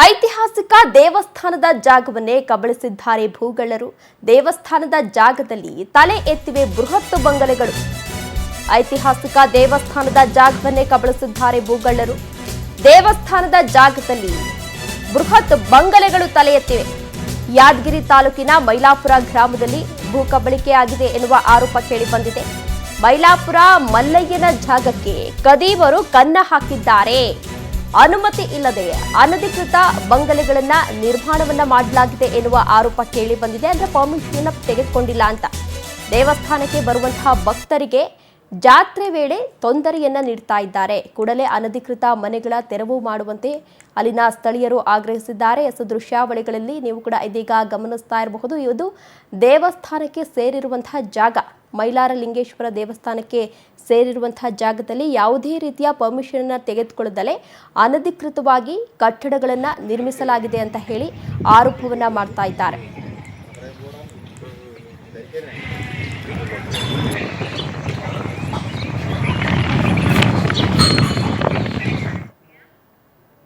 ಐತಿಹಾಸಿಕ ದೇವಸ್ಥಾನದ ಜಾಗವನ್ನೇ ಕಬಳಿಸಿದ್ದಾರೆ ಭೂಗಳ್ಳರು. ದೇವಸ್ಥಾನದ ಜಾಗದಲ್ಲಿ ತಲೆ ಎತ್ತಿವೆ ಬೃಹತ್ ಬಂಗಲೆಗಳು. ಐತಿಹಾಸಿಕ ದೇವಸ್ಥಾನದ ಜಾಗವನ್ನೇ ಕಬಳಿಸಿದ್ದಾರೆ ಭೂಗಳ್ಳರು. ದೇವಸ್ಥಾನದ ಜಾಗದಲ್ಲಿ ಬೃಹತ್ ಬಂಗಲೆಗಳು ತಲೆ ಎತ್ತಿವೆ. ಯಾದಗಿರಿ ತಾಲೂಕಿನ ಮೈಲಾಪುರ ಗ್ರಾಮದಲ್ಲಿ ಭೂ ಕಬಳಿಕೆಯಾಗಿದೆ ಎನ್ನುವ ಆರೋಪ ಕೇಳಿಬಂದಿದೆ. ಮೈಲಾಪುರ ಮಲ್ಲಯ್ಯನ ಜಾಗಕ್ಕೆ ಕದೀಮರು ಕನ್ನ ಹಾಕಿದ್ದಾರೆ. ಅನುಮತಿ ಇಲ್ಲದೆ ಅನಧಿಕೃತ ಬಂಗಲೆಗಳನ್ನ ನಿರ್ಮಾಣವನ್ನ ಮಾಡಲಾಗಿದೆ ಎನ್ನುವ ಆರೋಪ ಕೇಳಿ ಬಂದಿದೆ. ಅಂದ್ರೆ ಪರ್ಮಿಷನ್ ತೆಗೆದುಕೊಂಡಿಲ್ಲ ಅಂತ. ದೇವಸ್ಥಾನಕ್ಕೆ ಬರುವಂತಹ ಭಕ್ತರಿಗೆ ಜಾತ್ರೆ ವೇಳೆ ತೊಂದರೆಯನ್ನ ನೀಡ್ತಾ ಇದ್ದಾರೆ. ಕೂಡಲೇ ಅನಧಿಕೃತ ಮನೆಗಳ ತೆರವು ಮಾಡುವಂತೆ ಅಲ್ಲಿನ ಸ್ಥಳೀಯರು ಆಗ್ರಹಿಸಿದ್ದಾರೆ. ದೃಶ್ಯಾವಳಿಗಳಲ್ಲಿ ನೀವು ಕೂಡ ಇದೀಗ ಗಮನಿಸ್ತಾ ಇರಬಹುದು. ಇದು ದೇವಸ್ಥಾನಕ್ಕೆ ಸೇರಿರುವಂತಹ ಜಾಗ. ಮೈಲಾರಲಿಂಗೇಶ್ವರ ದೇವಸ್ಥಾನಕ್ಕೆ ಸೇರಿರುವಂತಹ ಜಾಗದಲ್ಲಿ ಯಾವುದೇ ರೀತಿಯ ಪರ್ಮಿಷನ್ ತೆಗೆದುಕೊಳ್ಳದಲೇ ಅನಧಿಕೃತವಾಗಿ ಕಟ್ಟಡಗಳನ್ನು ನಿರ್ಮಿಸಲಾಗಿದೆ ಅಂತ ಹೇಳಿ ಆರೋಪವನ್ನ ಮಾಡ್ತಾ ಇದ್ದಾರೆ.